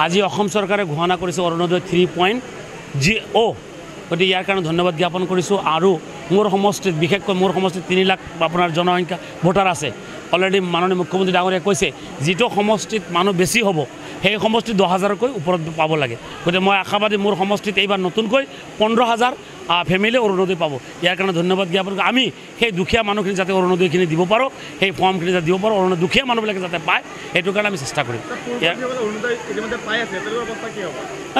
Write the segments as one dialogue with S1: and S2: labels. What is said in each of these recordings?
S1: আজি অসম চৰকাৰে ঘোষণা কৰিছে অৰুণোদয় 3.0 গতিকে ইয়াৰ কাৰণে ধন্যবাদ জ্ঞাপন কৰিছোঁ। আৰু মোৰ সমষ্টিত বিশেষকৈ মোৰ সমষ্টিত 3 লাখ আপোনাৰ জনসংখ্যা ভোটাৰ আছে। অলৰেডি মাননীয় মুখ্যমন্ত্ৰী ডাঙৰীয়াই কৈছে যিটো সমষ্টিত মানুহ বেছি হ'ব সেই সমষ্টিত 10,000কৈ ওপৰত পাব লাগে। গতিকে মই আশাবাদী মোৰ সমষ্টিত এইবাৰ নতুনকৈ 15,000 ফেমিলি অৰুণোদয় পাব। ইয়াৰ কাৰণে ধন্যবাদ জ্ঞাপন কৰোঁ। আমি সেই দুখীয়া মানুহখিনি যাতে অৰুণোদয়খিনি দিব পাৰোঁ, সেই ফৰ্মখিনি যাতে দিব পাৰোঁ, দুখীয়া মানুহবিলাকে যাতে পায় সেইটো কাৰণে আমি চেষ্টা কৰিম।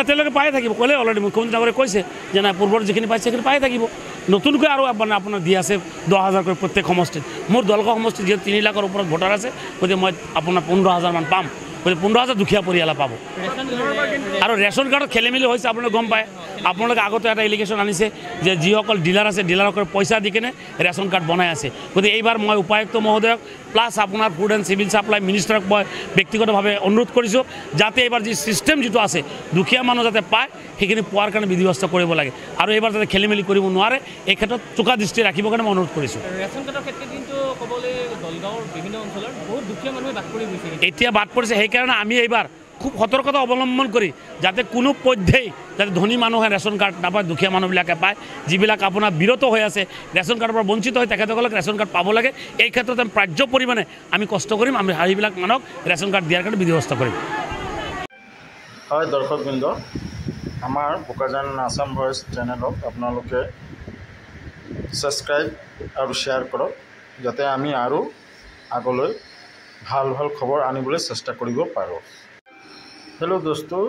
S1: তেওঁলোকে পাই থাকিব ক'লে অলৰেডি মুখ্যমন্ত্ৰী ডাঙৰীয়াই কৈছে যে নাই পূৰ্বৰ যিখিনি পাইছে সেইখিনি পাই থাকিব। নতুনকৈ আৰু মানে আপোনাৰ দি আছে 10,000কৈ প্ৰত্যেক সমষ্টিত। মোৰ দলগাঁও সমষ্টিত যিহেতু 3 লাখৰ ওপৰত ভোটাৰ আছে গতিকে মই আপোনাৰ 15,000 মান পাম। গতিকে 15,000 দুখীয়া পৰিয়ালে পাব। আৰু ৰেচন কাৰ্ডত খেলি মেলি হৈছে আপোনালোকে গম পায়। আপোনালোকে আগতে এটা এলিগেশ্যন আনিছে যে যিসকল ডিলাৰ আছে ডিলাৰসকল পইচা দি কিনে ৰেচন কাৰ্ড বনাই আছে। গতিকে এইবাৰ মই উপায়ুক্ত মহোদয়ক প্লাছ আপোনাৰ ফুড এণ্ড চিভিল ছাপ্লাই মিনিষ্টাৰক মই ব্যক্তিগতভাৱে অনুৰোধ কৰিছোঁ যাতে এইবাৰ যি ছিষ্টেম যিটো আছে দুখীয়া মানুহ যাতে পায় সেইখিনি পোৱাৰ কাৰণে বিধি ব্যৱস্থা কৰিব লাগে। আৰু এইবাৰ যাতে খেলি মেলি কৰিব নোৱাৰে এই ক্ষেত্ৰত চোকা দৃষ্টি ৰাখিবৰ কাৰণে মই অনুৰোধ কৰিছোঁ।
S2: ৰেচন কাৰ্ডৰ ক্ষেত্ৰত কিন্তু ক'বলৈ দলগাঁৱৰ বিভিন্ন অঞ্চলৰ বহুত দুখীয়া মানুহে বাদ পৰি গৈছে,
S1: এতিয়া বাদ পৰিছে। সেইকাৰণে আমি এইবাৰ খুব সতৰ্কতা অৱলম্বন কৰি যাতে কোনো পধ্যেই যাতে ধনী মানুহে ৰেচন কাৰ্ড নাপায়, দুখীয়া মানুহবিলাকে পায়। যিবিলাক আপোনাৰ বিৰত হৈ আছে ৰেচন কাৰ্ডৰ পৰা বঞ্চিত হৈ তেখেতসকলক ৰেচন কাৰ্ড পাব লাগে। এই ক্ষেত্ৰত আমি পৰ্যাপ্ত পৰিমাণে আমি কষ্ট কৰিম। আমি সেইবিলাক মানুহক ৰেচন কাৰ্ড দিয়াৰ কাৰণে বিধি ব্যৱস্থা কৰিম।
S3: হয় দৰ্শকবৃন্দ, আমাৰ বোকাজান আছাম ভইচ চেনেলক আপোনালোকে ছাবস্ক্ৰাইব আৰু শ্বেয়াৰ কৰক যাতে আমি আৰু আগলৈ ভাল ভাল খবৰ আনিবলৈ চেষ্টা কৰিব পাৰোঁ। हेलो दोस्तों,